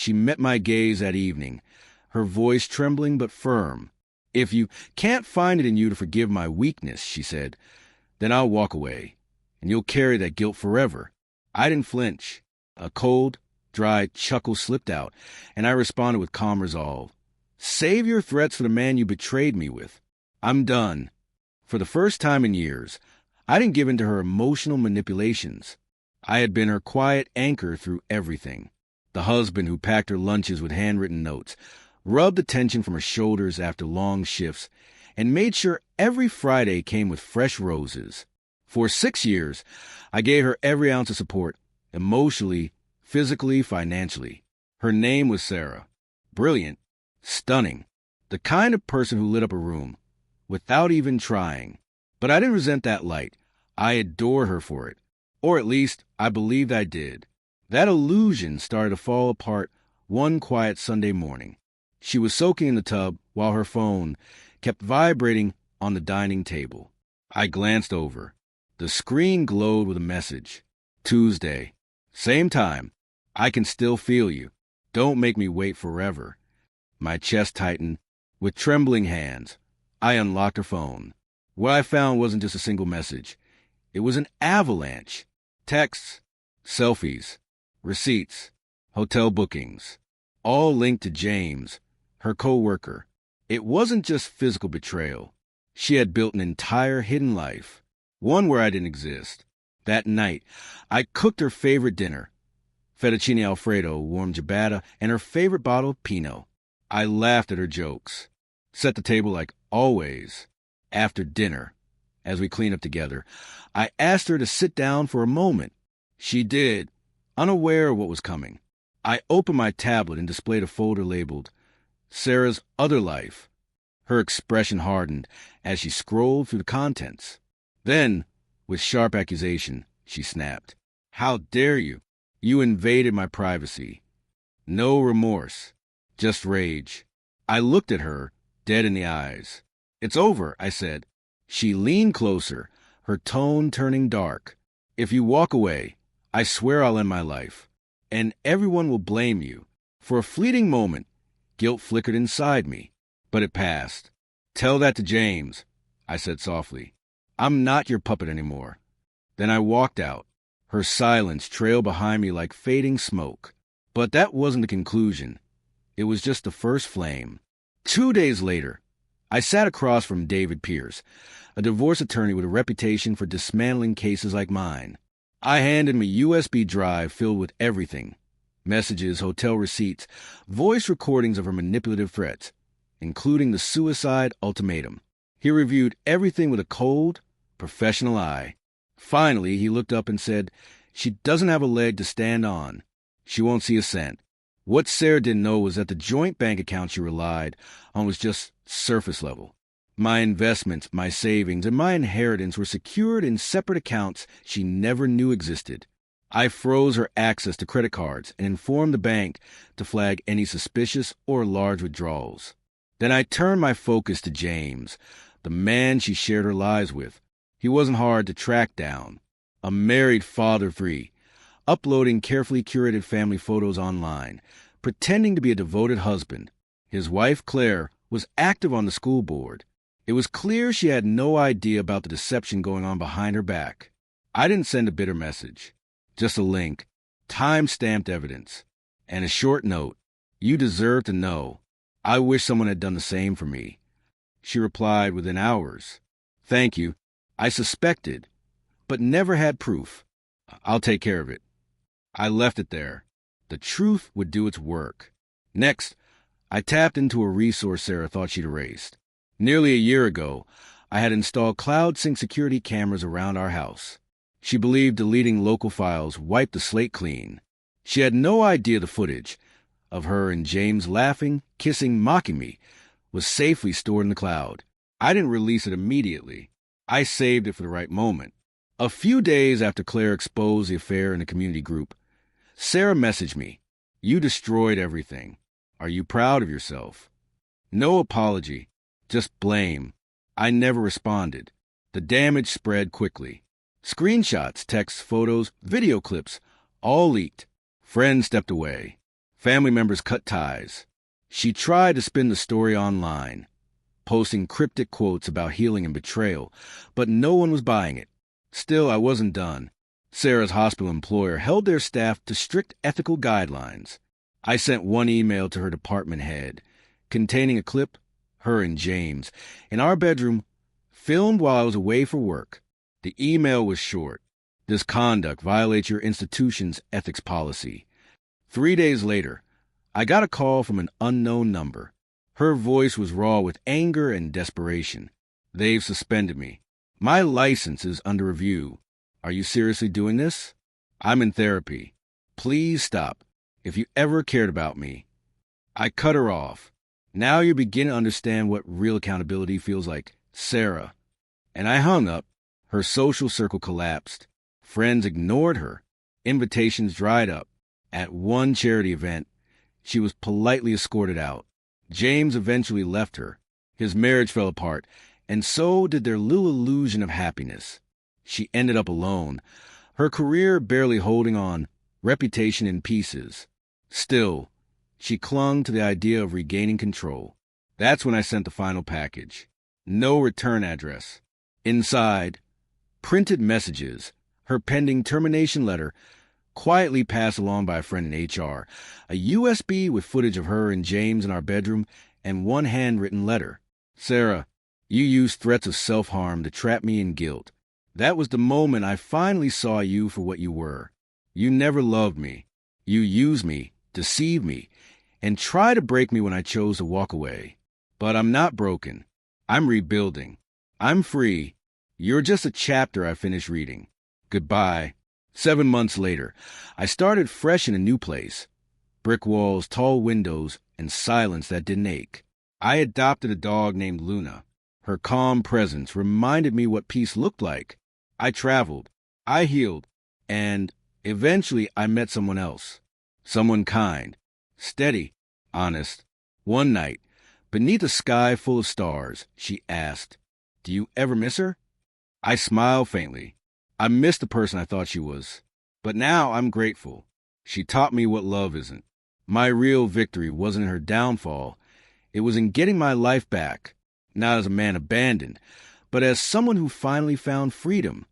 She met my gaze that evening, her voice trembling but firm. "If you can't find it in you to forgive my weakness," she said, "then I'll walk away, and you'll carry that guilt forever." I didn't flinch. A cold, dry chuckle slipped out, and I responded with calm resolve. "Save your threats for the man you betrayed me with. I'm done." For the first time in years, I didn't give in to her emotional manipulations. I had been her quiet anchor through everything. The husband who packed her lunches with handwritten notes, rubbed the tension from her shoulders after long shifts, and made sure every Friday came with fresh roses. For 6 years, I gave her every ounce of support, emotionally, physically, financially. Her name was Sarah. Brilliant, stunning, the kind of person who lit up a room, without even trying. But I didn't resent that light. I adored her for it. Or at least, I believed I did. That illusion started to fall apart one quiet Sunday morning. She was soaking in the tub while her phone kept vibrating on the dining table. I glanced over. The screen glowed with a message. "Tuesday. Same time. I can still feel you. Don't make me wait forever." My chest tightened. With trembling hands, I unlocked her phone. What I found wasn't just a single message. It was an avalanche. Texts, selfies, receipts, hotel bookings, all linked to James, her co-worker. It wasn't just physical betrayal. She had built an entire hidden life, one where I didn't exist. That night, I cooked her favorite dinner, fettuccine alfredo, warm ciabatta, and her favorite bottle of Pinot. I laughed at her jokes, set the table like always. After dinner, as we cleaned up together, I asked her to sit down for a moment. She did, unaware of what was coming. I opened my tablet and displayed a folder labeled Sarah's Other Life. Her expression hardened as she scrolled through the contents. Then, with sharp accusation, she snapped, "How dare you? You invaded my privacy." No remorse, just rage. I looked at her, dead in the eyes. "It's over," I said. She leaned closer, her tone turning dark. "If you walk away, I swear I'll end my life. And everyone will blame you." For a fleeting moment, guilt flickered inside me, but it passed. "Tell that to James," I said softly. "I'm not your puppet anymore." Then I walked out. Her silence trailed behind me like fading smoke. But that wasn't the conclusion. It was just the first flame. 2 days later, I sat across from David Pierce, a divorce attorney with a reputation for dismantling cases like mine. I handed him a USB drive filled with everything: messages, hotel receipts, voice recordings of her manipulative threats, including the suicide ultimatum. He reviewed everything with a cold, professional eye. Finally, he looked up and said, "She doesn't have a leg to stand on. She won't see a cent." What Sarah didn't know was that the joint bank account she relied on was just surface level. My investments, my savings, and my inheritance were secured in separate accounts she never knew existed. I froze her access to credit cards and informed the bank to flag any suspicious or large withdrawals. Then I turned my focus to James, the man she shared her lives with. He wasn't hard to track down. A married father of 3, uploading carefully curated family photos online, pretending to be a devoted husband. His wife, Claire, was active on the school board. It was clear she had no idea about the deception going on behind her back. I didn't send a bitter message, just a link, time-stamped evidence, and a short note: "You deserve to know. I wish someone had done the same for me." She replied within hours, "Thank you. I suspected, but never had proof. I'll take care of it." I left it there. The truth would do its work. Next, I tapped into a resource Sarah thought she'd erased. Nearly a year ago, I had installed cloud sync security cameras around our house. She believed deleting local files wiped the slate clean. She had no idea the footage of her and James laughing, kissing, mocking me was safely stored in the cloud. I didn't release it immediately. I saved it for the right moment. A few days after Claire exposed the affair in a community group, Sarah messaged me, "You destroyed everything. Are you proud of yourself?" No apology, just blame. I never responded. The damage spread quickly. Screenshots, texts, photos, video clips, all leaked. Friends stepped away. Family members cut ties. She tried to spin the story online, posting cryptic quotes about healing and betrayal, but no one was buying it. Still, I wasn't done. Sarah's hospital employer held their staff to strict ethical guidelines. I sent one email to her department head, containing a clip, her and James, in our bedroom, filmed while I was away for work. The email was short. This conduct violates your institution's ethics policy. 3 days later, I got a call from an unknown number. Her voice was raw with anger and desperation. They've suspended me. My license is under review. Are you seriously doing this? I'm in therapy. Please stop. If you ever cared about me. I cut her off. Now you begin to understand what real accountability feels like, Sarah. And I hung up. Her social circle collapsed. Friends ignored her. Invitations dried up. At one charity event, she was politely escorted out. James eventually left her. His marriage fell apart, and so did their little illusion of happiness. She ended up alone, her career barely holding on, reputation in pieces. Still, she clung to the idea of regaining control. That's when I sent the final package. No return address. Inside, printed messages, her pending termination letter, quietly passed along by a friend in HR, a USB with footage of her and James in our bedroom, and one handwritten letter. Sarah, you used threats of self-harm to trap me in guilt. That was the moment I finally saw you for what you were. You never loved me. You used me, deceived me, and tried to break me when I chose to walk away. But I'm not broken. I'm rebuilding. I'm free. You're just a chapter I finished reading. Goodbye. 7 months later, I started fresh in a new place. Brick walls, tall windows, and silence that didn't ache. I adopted a dog named Luna. Her calm presence reminded me what peace looked like. I traveled. I healed. And eventually I met someone else. Someone kind, steady, honest. One night, beneath a sky full of stars, she asked, "Do you ever miss her?" I smiled faintly. I missed the person I thought she was. But now I'm grateful. She taught me what love isn't. My real victory wasn't in her downfall. It was in getting my life back, not as a man abandoned, but as someone who finally found freedom.